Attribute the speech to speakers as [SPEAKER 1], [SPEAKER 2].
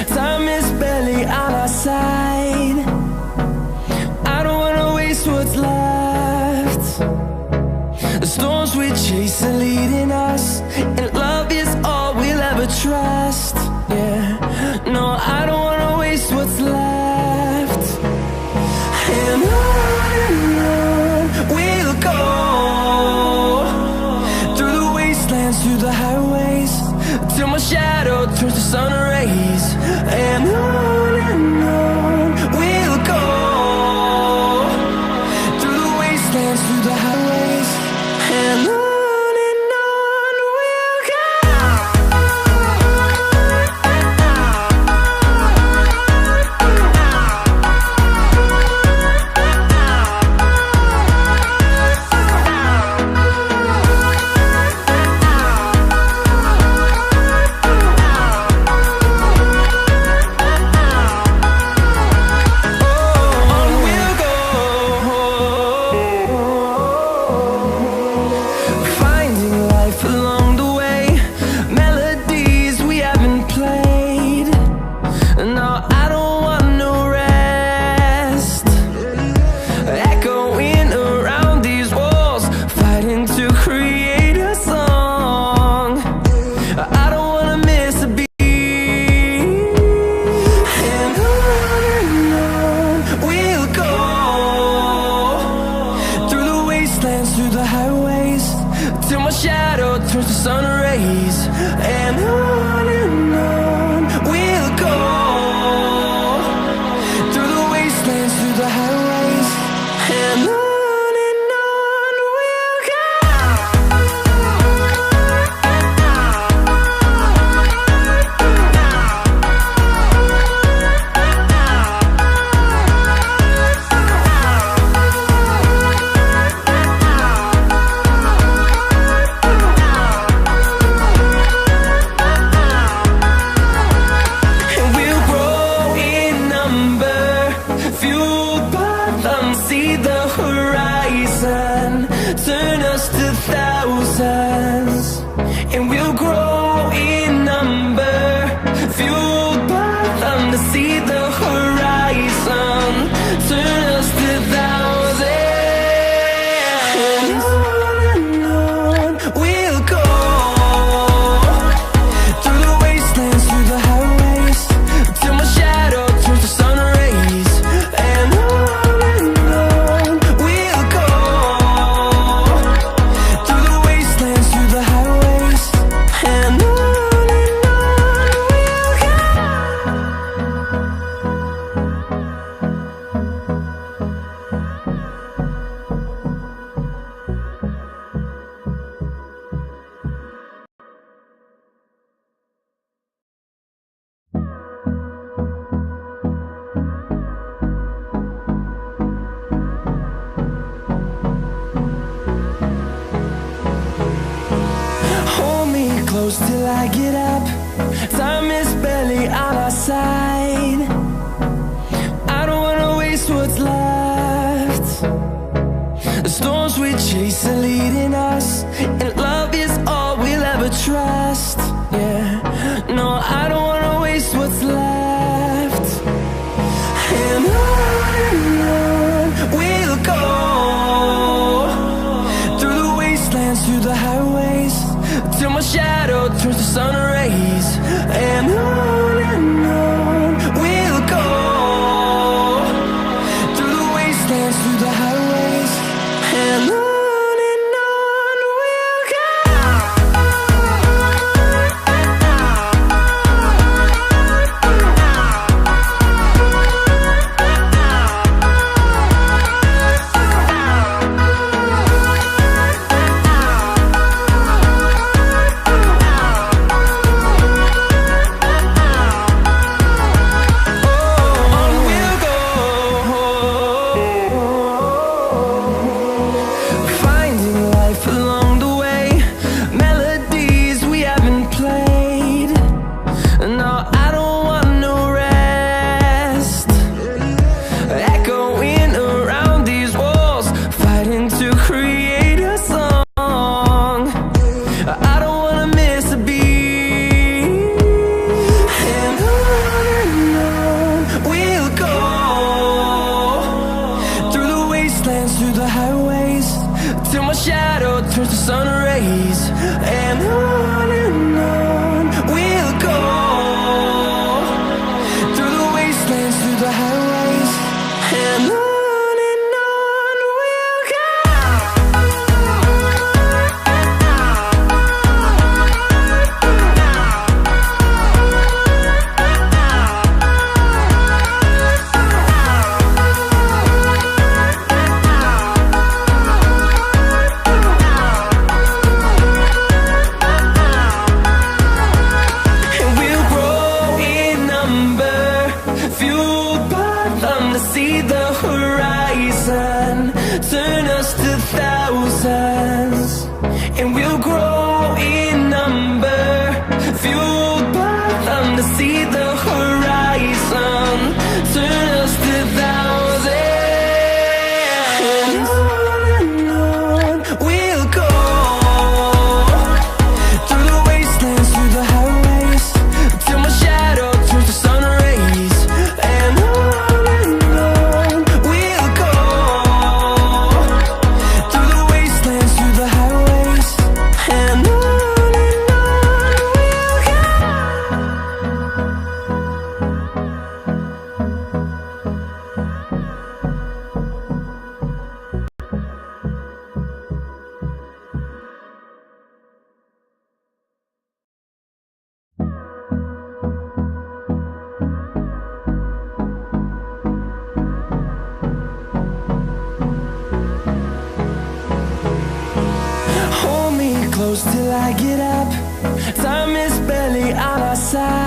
[SPEAKER 1] Time is barely on our side. I don't wanna waste what's left. The storms we chase are leading us, and love is all we'll ever trust. Yeah, no, I don't wanna waste what's left. And on we'll go, through the wastelands, through the highways, till my shadow turns to sun rays. And on we'll go, through the wastelands, through the highways, and on we'll go. Till I get up, time is barely on our side. I don't wanna waste what's left. The storms we chase are leading us, and love is all we'll ever trust. Yeah, no, I don't wanna waste what's left. And on we'll go, through the wastelands, through the highways, till my shadow turns to sun rays. And on we'll go, through the wastelands, through the highways, and on we'll go. fueled by them to see the horizon. Turn us to thousands, and we'll grow in number. Fueled by them to see the horizon. Turn us to thousands, and on we'll go. Through the wastelands, through the highways, till my shadow turns to sun rays. And on we'll go. Through the wastelands, through the highways, and on we'll go. Hold me close till I get up. Time is barely on our side.